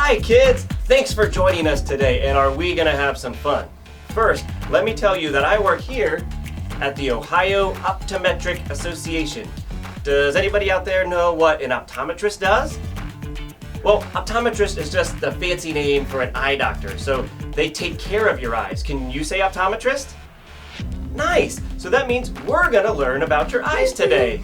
Hi kids! Thanks for joining us today, and are we gonna have some fun? First, let me tell you that I work here at the Ohio Optometric Association. Does anybody out there know what an optometrist does? Well, optometrist is just the fancy name for an eye doctor, so they take care of your eyes. Can you say optometrist? Nice! So that means we're gonna learn about your eyes today.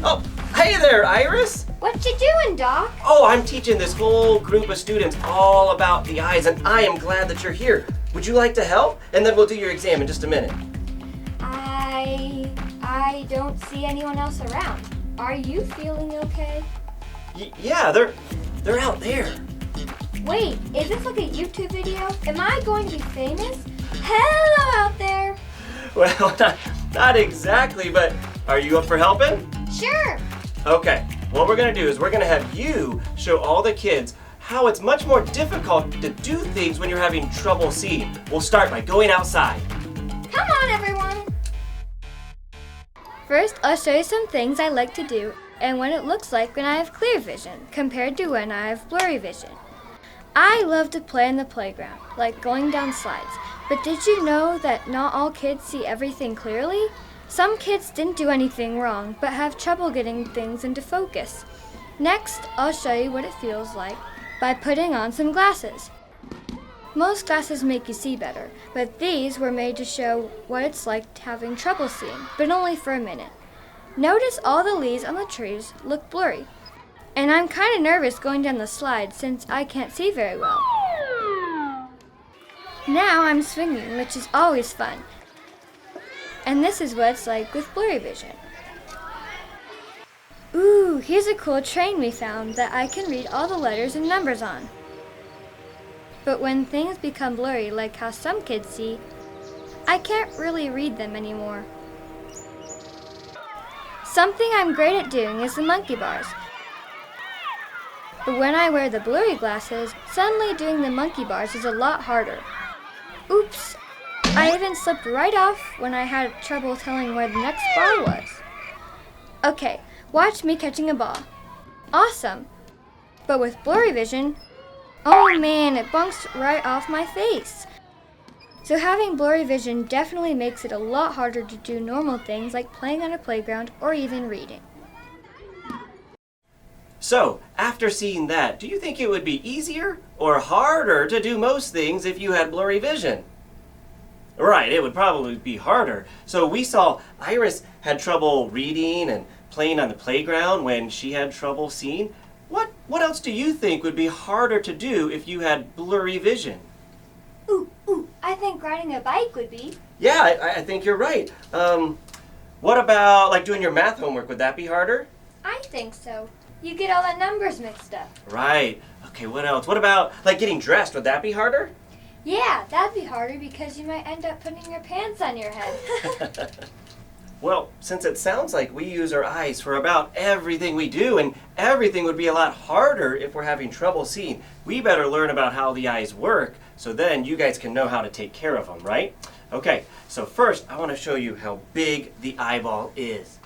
Oh, hey there, Iris! What you doing, Doc? Oh, I'm teaching this whole group of students all about the eyes, and I am glad that you're here. Would you like to help? And then we'll do your exam in just a minute. I don't see anyone else around. Are you feeling okay? Yeah, they're out there. Wait, is this like a YouTube video? Am I going to be famous? Hello out there! Well, not exactly, but are you up for helping? Sure! Okay, what we're gonna do is we're gonna have you show all the kids how it's much more difficult to do things when you're having trouble seeing. We'll start by going outside. Come on, everyone! First, I'll show you some things I like to do and what it looks like when I have clear vision compared to when I have blurry vision. I love to play in the playground, like going down slides. But did you know that not all kids see everything clearly? Some kids didn't do anything wrong, but have trouble getting things into focus. Next, I'll show you what it feels like by putting on some glasses. Most glasses make you see better, but these were made to show what it's like having trouble seeing, but only for a minute. Notice all the leaves on the trees look blurry. And I'm kind of nervous going down the slide since I can't see very well. Now I'm swinging, which is always fun. And this is what it's like with blurry vision. Ooh, here's a cool train we found that I can read all the letters and numbers on. But when things become blurry, like how some kids see, I can't really read them anymore. Something I'm great at doing is the monkey bars. But when I wear the blurry glasses, suddenly doing the monkey bars is a lot harder. Oops! I even slipped right off when I had trouble telling where the next bar was. Okay, watch me catching a ball. Awesome! But with blurry vision, oh man, it bounced right off my face. So having blurry vision definitely makes it a lot harder to do normal things like playing on a playground or even reading. So, after seeing that, do you think it would be easier or harder to do most things if you had blurry vision? Right, it would probably be harder. So we saw Iris had trouble reading and playing on the playground when she had trouble seeing. What else do you think would be harder to do if you had blurry vision? Ooh, I think riding a bike would be. Yeah, I think you're right. What about like doing your math homework? Would that be harder? I think so. You get all the numbers mixed up. Right. Okay, what else? What about like getting dressed? Would that be harder? Yeah, that'd be harder because you might end up putting your pants on your head. Well, since it sounds like we use our eyes for about everything we do, and everything would be a lot harder if we're having trouble seeing, we better learn about how the eyes work so then you guys can know how to take care of them, right? Okay, so first I want to show you how big the eyeball is.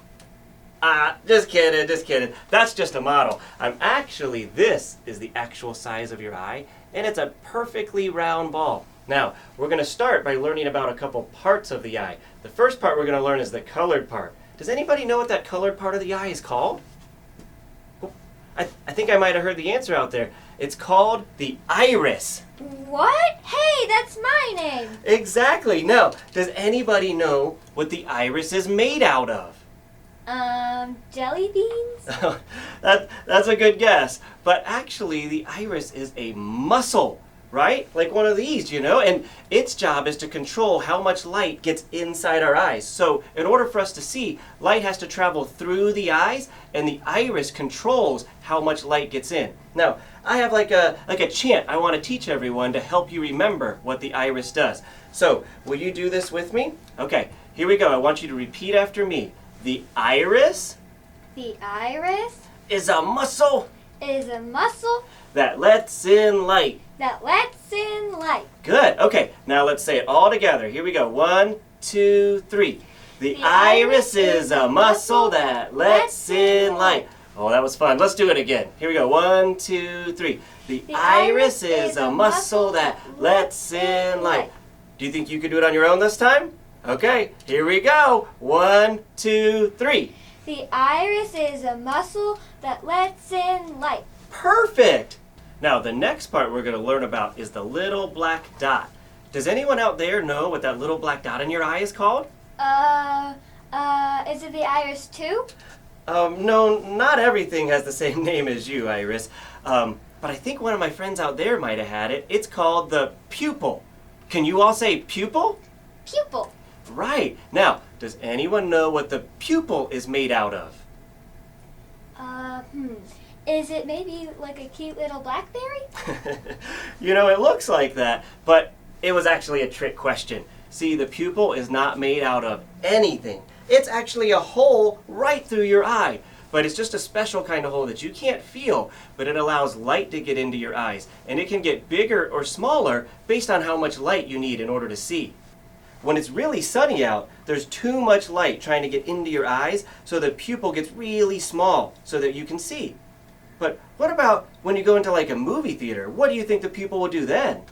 Just kidding. That's just a model. This is the actual size of your eye, and it's a perfectly round ball. Now, we're going to start by learning about a couple parts of the eye. The first part we're going to learn is the colored part. Does anybody know what that colored part of the eye is called? Oh, I think I might have heard the answer out there. It's called the iris. What? Hey, that's my name. Exactly. Now, does anybody know what the iris is made out of? Jelly beans? That's a good guess. But actually, the iris is a muscle, right? Like one of these, and its job is to control how much light gets inside our eyes. So in order for us to see, light has to travel through the eyes, and the iris controls how much light gets in. Now, I have like a chant I want to teach everyone to help you remember what the iris does. So, will you do this with me? Okay, here we go. I want you to repeat after me. The iris is a muscle that lets in light. Good. Okay, now let's say it all together. Here we go. 1, 2, 3. The iris is a muscle that lets in light. Oh, that was fun. Let's do it again. Here we go. 1, 2, 3. The iris is a muscle that lets in light. Do you think you could do it on your own this time? Okay, here we go. 1, 2, 3. The iris is a muscle that lets in light. Perfect! Now, the next part we're going to learn about is the little black dot. Does anyone out there know what that little black dot in your eye is called? Is it the iris too? No, not everything has the same name as you, Iris. But I think one of my friends out there might have had it. It's called the pupil. Can you all say pupil? Pupil. Right. Now, does anyone know what the pupil is made out of? Is it maybe like a cute little blackberry? You know, it looks like that, but it was actually a trick question. See, the pupil is not made out of anything. It's actually a hole right through your eye. But it's just a special kind of hole that you can't feel, but it allows light to get into your eyes. And it can get bigger or smaller based on how much light you need in order to see. When it's really sunny out, there's too much light trying to get into your eyes, so the pupil gets really small so that you can see. But what about when you go into like a movie theater? What do you think the pupil will do then?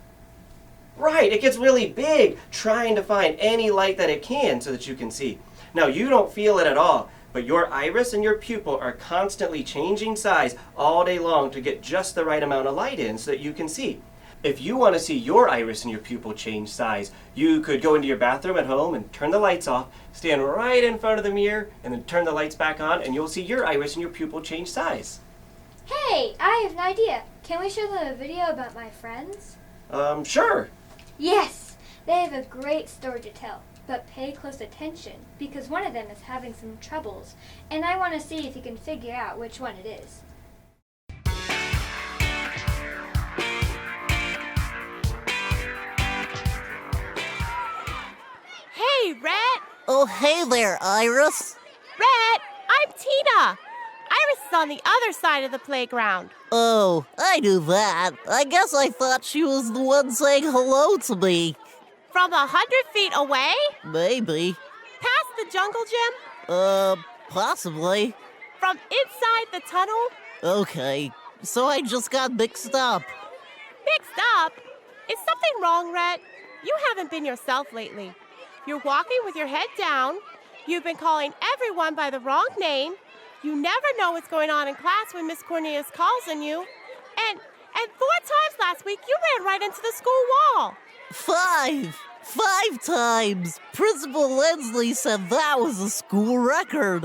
Right, it gets really big, trying to find any light that it can so that you can see. Now, you don't feel it at all, but your iris and your pupil are constantly changing size all day long to get just the right amount of light in so that you can see. If you want to see your iris and your pupil change size, you could go into your bathroom at home and turn the lights off, stand right in front of the mirror, and then turn the lights back on, and you'll see your iris and your pupil change size. Hey, I have an idea. Can we show them a video about my friends? Sure. Yes, they have a great story to tell. But pay close attention, because one of them is having some troubles, and I want to see if you can figure out which one it is. Hey, Rhet! Oh, hey there, Iris. Rhet, I'm Tina. Iris is on the other side of the playground. Oh, I knew that. I guess I thought she was the one saying hello to me. From 100 feet away? Maybe. Past the jungle gym? Possibly. From inside the tunnel? Okay, so I just got mixed up. Mixed up? Is something wrong, Rhet? You haven't been yourself lately. You're walking with your head down. You've been calling everyone by the wrong name. You never know what's going on in class when Miss Cornelius calls on you. And 4 times last week, you ran right into the school wall. 5 times! Principal Lensley said that was a school record.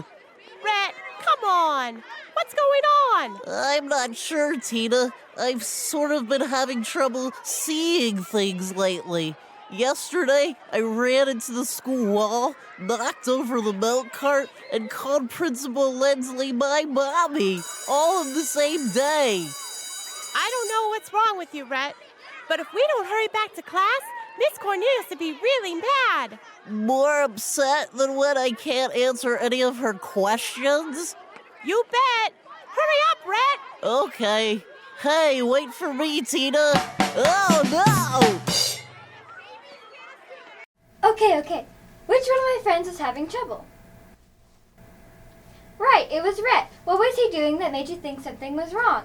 Rhet, come on. What's going on? I'm not sure, Tina. I've sort of been having trouble seeing things lately. Yesterday, I ran into the school wall, knocked over the milk cart, and called Principal Lensley my mommy, all in the same day. I don't know what's wrong with you, Rhet, but if we don't hurry back to class, Miss Cornelius would be really mad. More upset than when I can't answer any of her questions? You bet. Hurry up, Rhet. Okay. Hey, wait for me, Tina. Oh, no! Okay. Which one of my friends is having trouble? Right, it was Rhet. What was he doing that made you think something was wrong?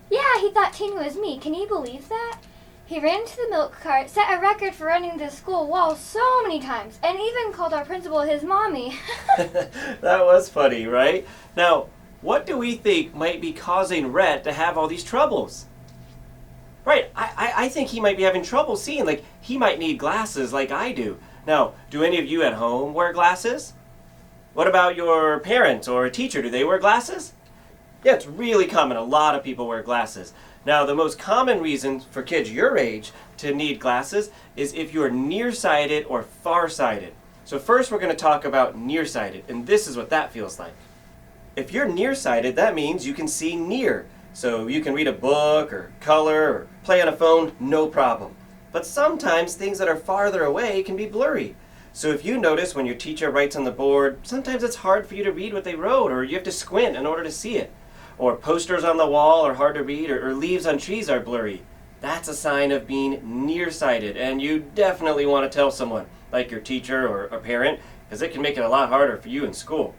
Yeah, he thought Tina was me. Can you believe that? He ran into the milk cart, set a record for running the school wall so many times, and even called our principal his mommy. That was funny, right? Now, what do we think might be causing Rhet to have all these troubles? Right, I think he might be having trouble seeing. Like, he might need glasses like I do. Now, do any of you at home wear glasses? What about your parents or a teacher? Do they wear glasses? Yeah, it's really common. A lot of people wear glasses. Now, the most common reason for kids your age to need glasses is if you're nearsighted or farsighted. So first we're going to talk about nearsighted, and this is what that feels like. If you're nearsighted, that means you can see near. So you can read a book or color or play on a phone, no problem. But sometimes things that are farther away can be blurry. So if you notice when your teacher writes on the board, sometimes it's hard for you to read what they wrote, or you have to squint in order to see it. Or posters on the wall are hard to read, or leaves on trees are blurry. That's a sign of being nearsighted, and you definitely want to tell someone, like your teacher or a parent, because it can make it a lot harder for you in school.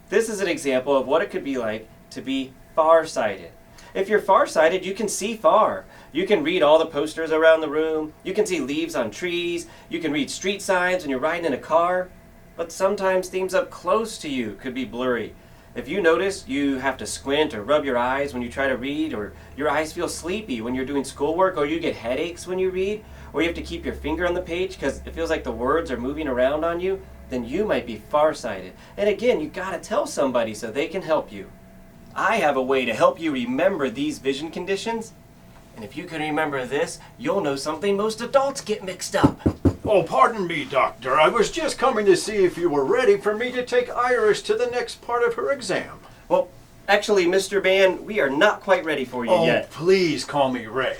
This is an example of what it could be like to be farsighted. If you're farsighted, you can see far. You can read all the posters around the room. You can see leaves on trees. You can read street signs when you're riding in a car. But sometimes things up close to you could be blurry. If you notice you have to squint or rub your eyes when you try to read, or your eyes feel sleepy when you're doing schoolwork, or you get headaches when you read, or you have to keep your finger on the page because it feels like the words are moving around on you, then you might be farsighted. And again, you gotta tell somebody so they can help you. I have a way to help you remember these vision conditions. And if you can remember this, you'll know something most adults get mixed up. Oh, pardon me, Doctor. I was just coming to see if you were ready for me to take Iris to the next part of her exam. Well, actually, Mr. Ban, we are not quite ready for you yet. Oh, please call me Ray.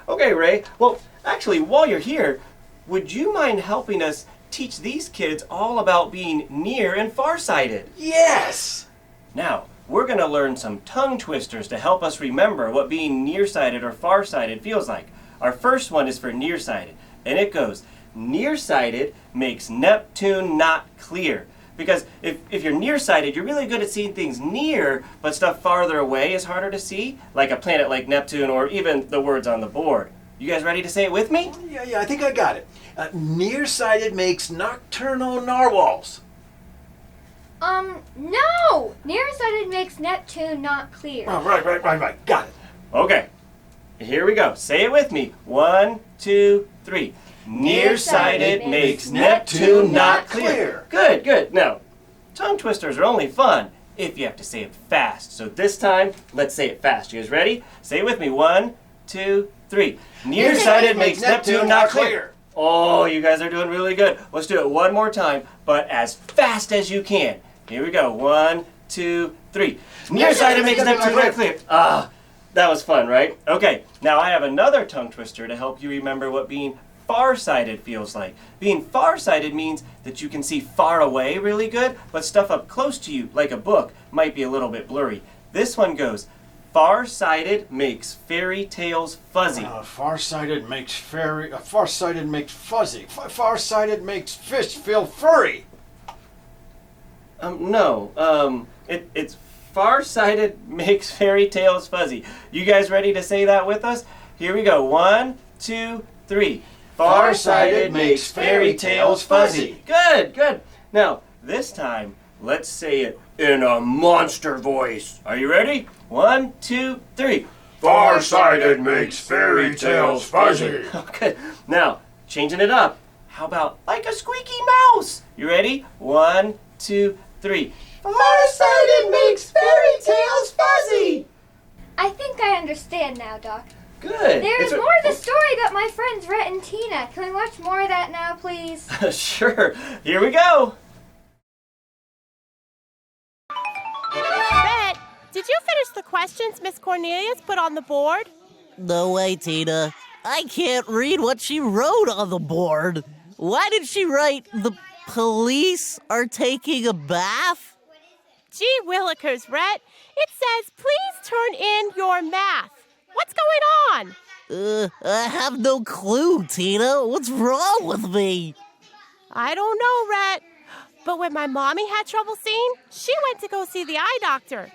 Okay, Ray. Well, actually, while you're here, would you mind helping us teach these kids all about being near and farsighted? Yes! Now, we're going to learn some tongue twisters to help us remember what being nearsighted or farsighted feels like. Our first one is for nearsighted, and it goes, nearsighted makes Neptune not clear. Because if you're nearsighted, you're really good at seeing things near, but stuff farther away is harder to see, like a planet like Neptune or even the words on the board. You guys ready to say it with me? Yeah, I think I got it. Nearsighted makes nocturnal narwhals. No! Nearsighted makes Neptune not clear. Oh, right. Got it. Okay, here we go. Say it with me. 1, 2, 3. Nearsighted makes Neptune not clear. Good. Now, tongue twisters are only fun if you have to say it fast. So this time, let's say it fast. You guys ready? Say it with me. 1, 2, 3. Nearsighted makes Neptune not clear. Oh, you guys are doing really good. Let's do it one more time, but as fast as you can. Here we go. 1, 2, 3. Nearsighted makes Neptune not clear. That was fun, right? Okay, now I have another tongue twister to help you remember what being farsighted feels like. Being farsighted means that you can see far away really good, but stuff up close to you, like a book, might be a little bit blurry. This one goes, farsighted makes fairy tales fuzzy. Farsighted makes fuzzy. Farsighted makes fish feel furry. No. It's farsighted makes fairy tales fuzzy. You guys ready to say that with us? Here we go. 1, 2, 3. Farsighted makes fairy tales fuzzy. Good. Now, this time, let's say it in a monster voice. Are you ready? 1, 2, 3. Farsighted makes fairy tales fuzzy. Okay. Now, changing it up. How about like a squeaky mouse? You ready? 1, 2, 3. Farsighted makes fairy tales fuzzy. I think I understand now, Doc. Good. There's more to the story about my friends Rhet and Tina. Can we watch more of that now, please? Sure. Here we go. Rhet, did you finish the questions Miss Cornelius put on the board? No way, Tina. I can't read what she wrote on the board. Why did she write, the police are taking a bath? Gee willikers, Rhet. It says, please turn in your math. What's going on? I have no clue, Tina. What's wrong with me? I don't know, Rhet. But when my mommy had trouble seeing, she went to go see the eye doctor.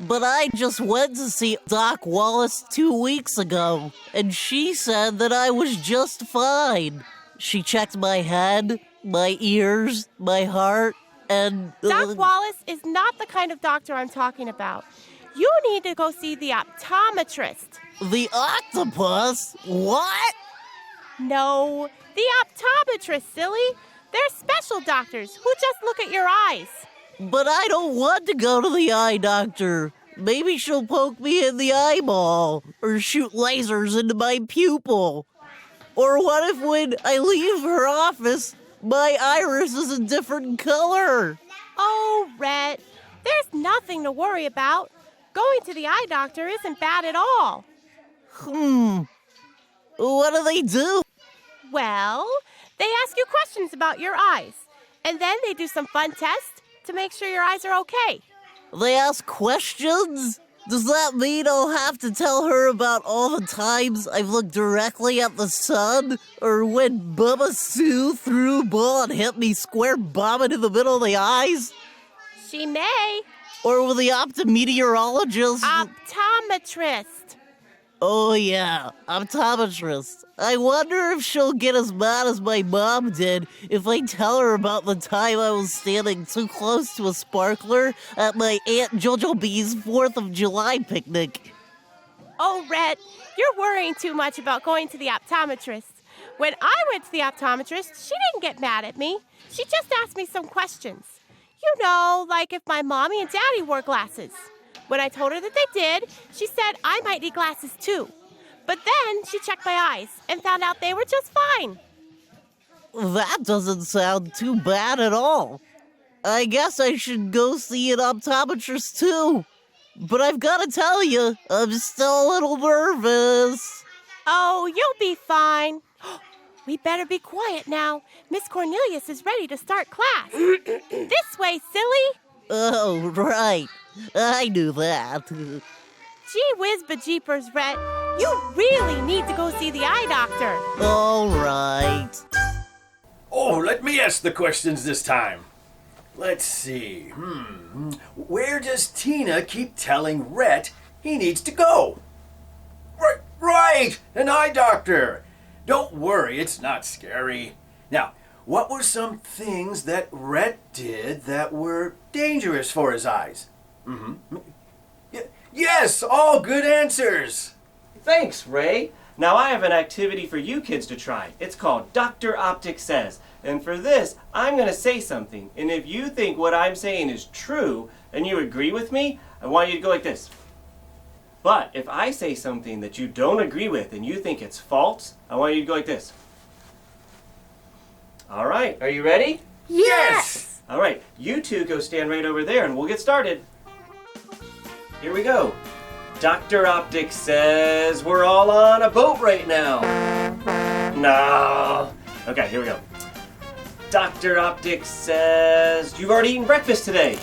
But I just went to see Doc Wallace 2 weeks ago, and she said that I was just fine. She checked my head, my ears, my heart, and... Doc Wallace is not the kind of doctor I'm talking about. You need to go see the optometrist. The octopus? What? No, the optometrist, silly. They're special doctors who just look at your eyes. But I don't want to go to the eye doctor. Maybe she'll poke me in the eyeball or shoot lasers into my pupil. Or what if when I leave her office, my iris is a different color? Oh, Rhet, there's nothing to worry about. Going to the eye doctor isn't bad at all. What do they do? Well, they ask you questions about your eyes, and then they do some fun tests to make sure your eyes are okay. They ask questions? Does that mean I'll have to tell her about all the times I've looked directly at the sun? Or when Bubba Sue threw a ball and hit me square bombing in the middle of the eyes? She may. Or will the optometeorologist... Optometrist. Oh yeah, optometrist. I wonder if she'll get as mad as my mom did if I tell her about the time I was standing too close to a sparkler at my Aunt Jojo Bee's 4th of July picnic. Oh, Rhett, you're worrying too much about going to the optometrist. When I went to the optometrist, she didn't get mad at me. She just asked me some questions. You know, like if my mommy and daddy wore glasses. When I told her that they did, she said I might need glasses too. But then she checked my eyes and found out they were just fine. That doesn't sound too bad at all. I guess I should go see an optometrist too. But I've got to tell you, I'm still a little nervous. Oh, you'll be fine. We better be quiet now. Miss Cornelius is ready to start class. This way, silly. Oh, right. I knew that. Gee whiz bejeepers, Rhett. You really need to go see the eye doctor. All right. Oh, let me ask the questions this time. Let's see. Where does Tina keep telling Rhett he needs to go? Right! An eye doctor! Don't worry, it's not scary. Now, what were some things that Rhett did that were dangerous for his eyes? Yes, all good answers. Thanks, Ray. Now I have an activity for you kids to try. It's called Dr. Optic Says. And for this, I'm going to say something. And if you think what I'm saying is true and you agree with me, I want you to go like this. But if I say something that you don't agree with and you think it's false, I want you to go like this. All right, are you ready? Yes! All right, you two go stand right over there and we'll get started. Here we go. Dr. Optic says we're all on a boat right now. No. Okay, here we go. Dr. Optic says you've already eaten breakfast today.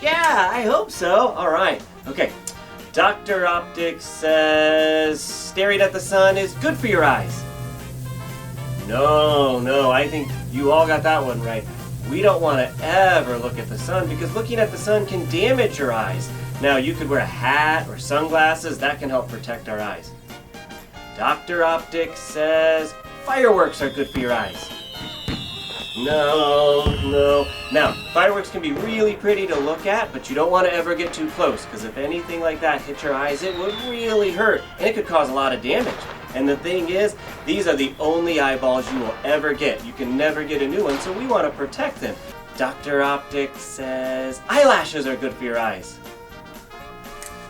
Yeah, I hope so. All right. Okay. Dr. Optic says staring at the sun is good for your eyes. No, I think you all got that one right. We don't want to ever look at the sun because looking at the sun can damage your eyes. Now, you could wear a hat or sunglasses. That can help protect our eyes. Dr. Optic says fireworks are good for your eyes. No. Now, fireworks can be really pretty to look at, but you don't want to ever get too close because if anything like that hit your eyes, it would really hurt and it could cause a lot of damage. And the thing is, these are the only eyeballs you will ever get. You can never get a new one, so we want to protect them. Dr. Optic says eyelashes are good for your eyes.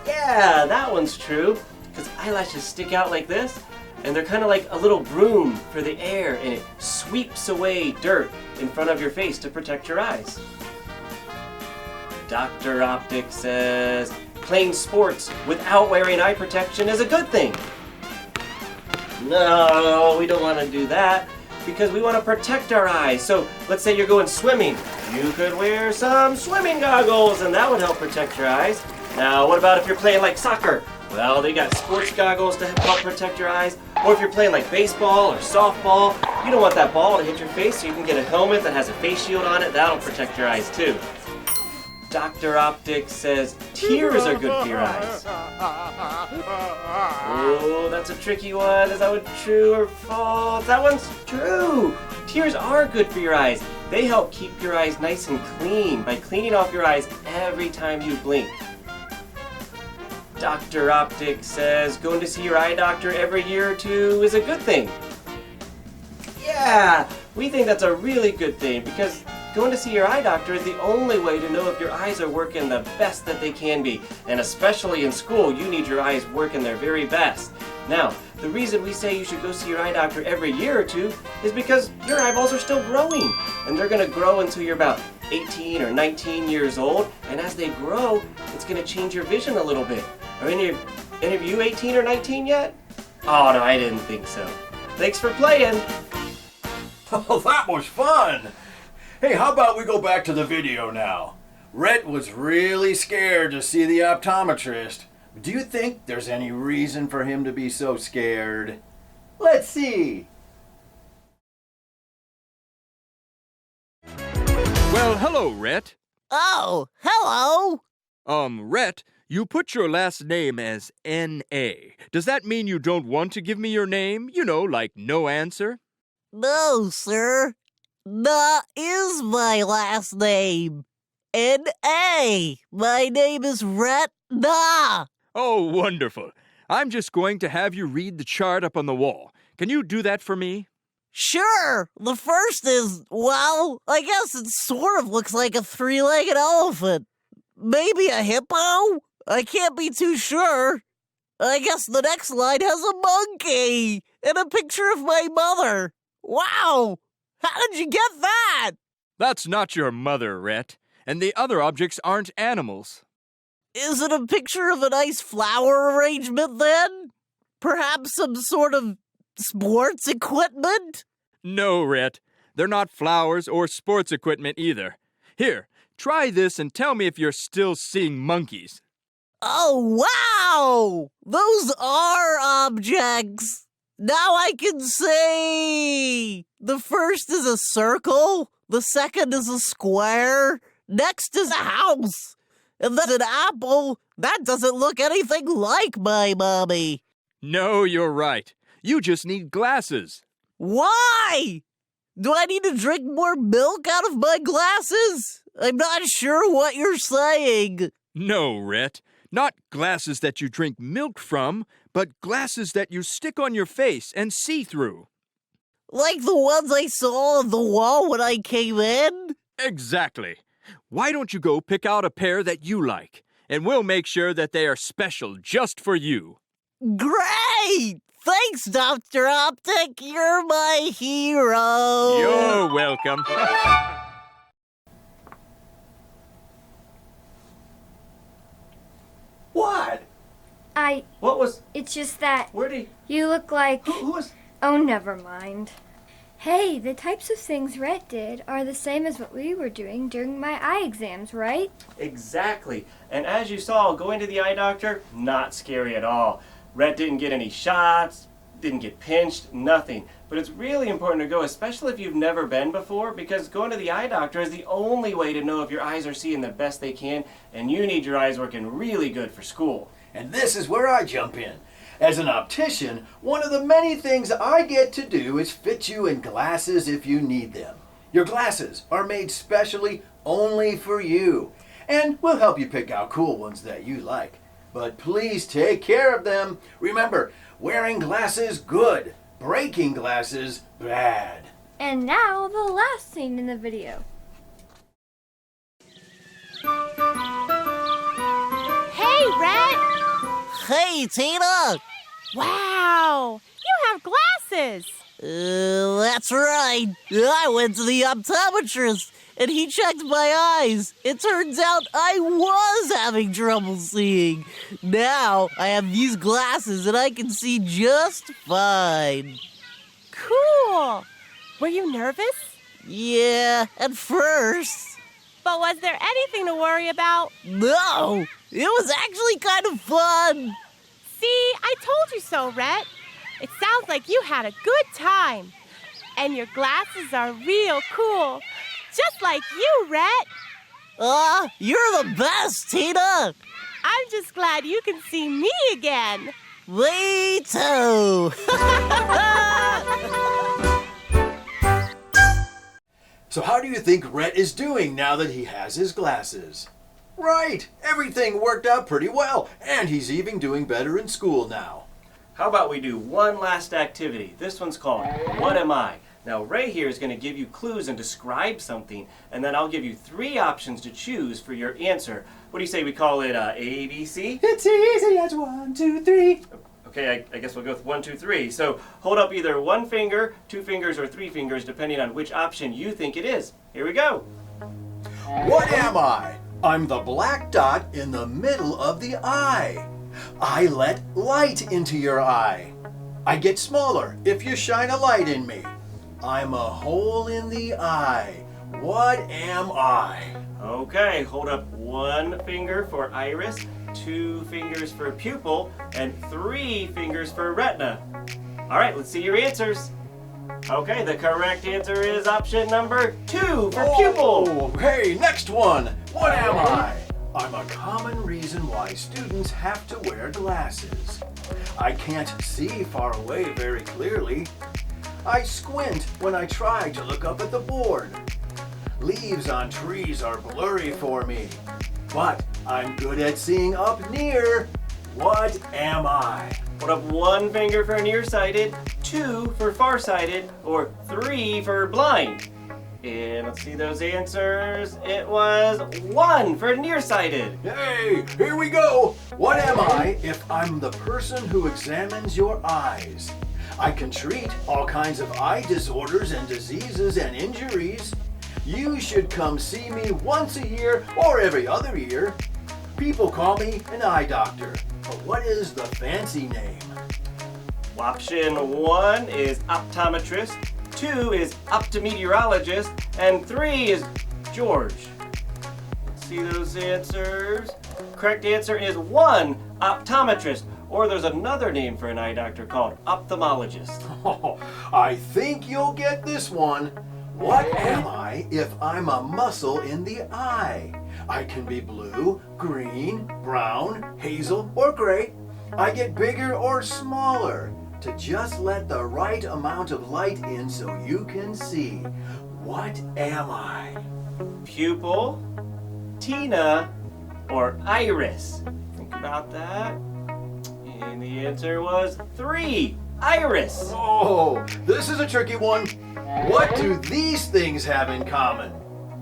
Yeah, that one's true, because eyelashes stick out like this, and they're kind of like a little broom for the air, and it sweeps away dirt in front of your face to protect your eyes. Dr. Optic says playing sports without wearing eye protection is a good thing. No, we don't want to do that, because we want to protect our eyes. So let's say you're going swimming. You could wear some swimming goggles, and that would help protect your eyes. Now, what about if you're playing like soccer? Well, they got sports goggles to help protect your eyes. Or if you're playing like baseball or softball, you don't want that ball to hit your face, so you can get a helmet that has a face shield on it. That'll protect your eyes too. Dr. Optic says tears are good for your eyes. Oh, that's a tricky one. Is that one true or false? That one's true. Tears are good for your eyes. They help keep your eyes nice and clean by cleaning off your eyes every time you blink. Dr. Optic says going to see your eye doctor every year or two is a good thing. Yeah, we think that's a really good thing because going to see your eye doctor is the only way to know if your eyes are working the best that they can be. And especially in school, you need your eyes working their very best. Now, the reason we say you should go see your eye doctor every year or two is because your eyeballs are still growing. And they're going to grow until you're about 18 or 19 years old. And as they grow, it's going to change your vision a little bit. Are any of you 18 or 19 yet? Oh, no, I didn't think so. Thanks for playing. Oh, that was fun. Hey, how about we go back to the video now? Rhett was really scared to see the optometrist. Do you think there's any reason for him to be so scared? Let's see. Well, hello, Rhett. Oh, hello. Rhett, you put your last name as N.A. Does that mean you don't want to give me your name? You know, like no answer? No, sir. Na is my last name. N.A. My name is Rhet Na. Oh, wonderful. I'm just going to have you read the chart up on the wall. Can you do that for me? Sure. The first is, well, I guess it sort of looks like a three-legged elephant. Maybe a hippo? I can't be too sure. I guess the next line has a monkey and a picture of my mother. Wow! How did you get that? That's not your mother, Rhett. And the other objects aren't animals. Is it a picture of a nice flower arrangement then? Perhaps some sort of sports equipment? No, Rhett. They're not flowers or sports equipment either. Here, try this and tell me if you're still seeing monkeys. Oh, wow! Those are objects! Now I can see! The first is a circle, the second is a square, next is a house, and then an apple. That doesn't look anything like my mommy. No, you're right. You just need glasses. Why? Do I need to drink more milk out of my glasses? I'm not sure what you're saying. No, Rhett. Not glasses that you drink milk from, but glasses that you stick on your face and see through. Like the ones I saw on the wall when I came in? Exactly. Why don't you go pick out a pair that you like, and we'll make sure that they are special just for you. Great! Thanks, Dr. Optic. You're my hero. You're welcome. What? What was? It's just that Where did he? you look like... Who was? Oh, never mind. Hey, the types of things Rhett did are the same as what we were doing during my eye exams, right? Exactly. And as you saw, going to the eye doctor, not scary at all. Rhett didn't get any shots, didn't get pinched, nothing. But it's really important to go, especially if you've never been before, because going to the eye doctor is the only way to know if your eyes are seeing the best they can, and you need your eyes working really good for school. And this is where I jump in. As an optician, one of the many things I get to do is fit you in glasses if you need them. Your glasses are made specially only for you, and we'll help you pick out cool ones that you like. But please take care of them. Remember, wearing glasses good, breaking glasses bad. And now the last scene in the video. Hey, Rhett! Hey, Tina! Wow! You have glasses! That's right. I went to the optometrist, and he checked my eyes. It turns out I was having trouble seeing. Now I have these glasses, and I can see just fine. Cool! Were you nervous? Yeah, at first. But was there anything to worry about? No, it was actually kind of fun. See, I told you so, Rhett. It sounds like you had a good time. And your glasses are real cool. Just like you, Rhett. You're the best, Tina. I'm just glad you can see me again. Me too. So how do you think Rhett is doing now that he has his glasses? Right, everything worked out pretty well, and he's even doing better in school now. How about we do one last activity? This one's called What Am I? Now Ray here is going to give you clues and describe something, and then I'll give you 3 options to choose for your answer. What do you say we call it A, B, C? It's easy as 1, 2, 3. Okay, I guess we'll go with 1, 2, 3. So hold up either 1 finger, 2 fingers, or 3 fingers, depending on which option you think it is. Here we go. What am I? I'm the black dot in the middle of the eye. I let light into your eye. I get smaller if you shine a light in me. I'm a hole in the eye. What am I? Okay, hold up 1 finger for iris, 2 fingers for pupil, and 3 fingers for retina. All right, let's see your answers. Okay, the correct answer is option number 2 for pupil. Hey, next one. What am I? I'm a common reason why students have to wear glasses. I can't see far away very clearly. I squint when I try to look up at the board. Leaves on trees are blurry for me, but I'm good at seeing up near. What am I? Put up 1 finger for nearsighted, 2 for farsighted, or 3 for blind. And let's see those answers. It was 1 for nearsighted. Hey, here we go. What am I if I'm the person who examines your eyes? I can treat all kinds of eye disorders and diseases and injuries. You should come see me once a year or every other year. People call me an eye doctor, but what is the fancy name? Option 1 is optometrist, 2 is optometeorologist, and 3 is George. Let's see those answers. Correct answer is 1, optometrist, or there's another name for an eye doctor called ophthalmologist. Oh, I think you'll get this one. What am I if I'm a muscle in the eye? I can be blue, green, brown, hazel, or gray. I get bigger or smaller to just let the right amount of light in so you can see. What am I? Pupil, Tina, or iris? Think about that. And the answer was 3, iris. Oh, this is a tricky one. What do these things have in common?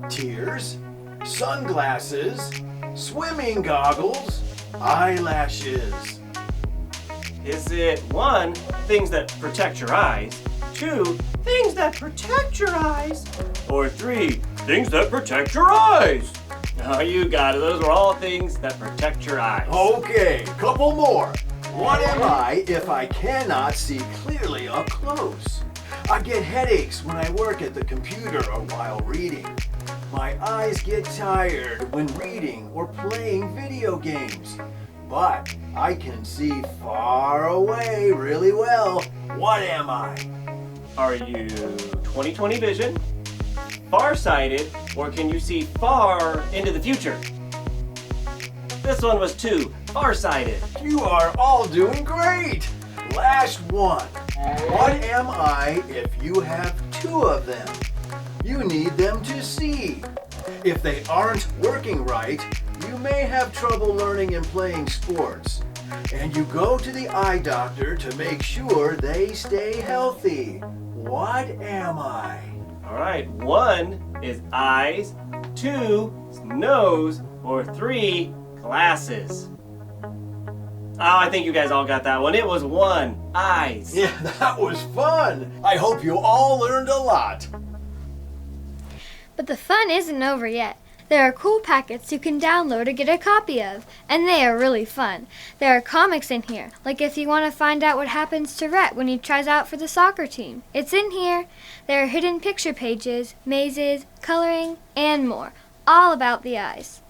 Tears, sunglasses, swimming goggles, eyelashes. Is it 1, things that protect your eyes, 2, things that protect your eyes, or 3, things that protect your eyes? Oh, you got it. Those are all things that protect your eyes. Okay, couple more. What am I if I cannot see clearly up close? I get headaches when I work at the computer or while reading. My eyes get tired when reading or playing video games. But I can see far away really well. What am I? Are you 20/20 vision, farsighted, or can you see far into the future? This one was 2, farsighted. You are all doing great. Last one. What am I if you have 2 of them? You need them to see. If they aren't working right, you may have trouble learning and playing sports. And you go to the eye doctor to make sure they stay healthy. What am I? All right, 1 is eyes, 2 is nose, or 3, glasses. Oh, I think you guys all got that one. It was 1, eyes. Yeah, that was fun. I hope you all learned a lot. But the fun isn't over yet. There are cool packets you can download or get a copy of, and they are really fun. There are comics in here, like if you want to find out what happens to Rhet when he tries out for the soccer team. It's in here. There are hidden picture pages, mazes, coloring, and more, all about the eyes.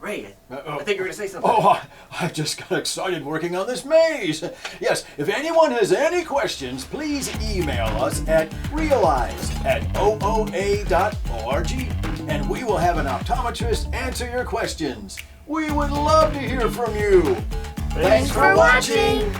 Ray, I think you were going to say something. Oh, I just got excited working on this maze. Yes, if anyone has any questions, please email us at realize@ooa.org, and we will have an optometrist answer your questions. We would love to hear from you. Thanks for watching.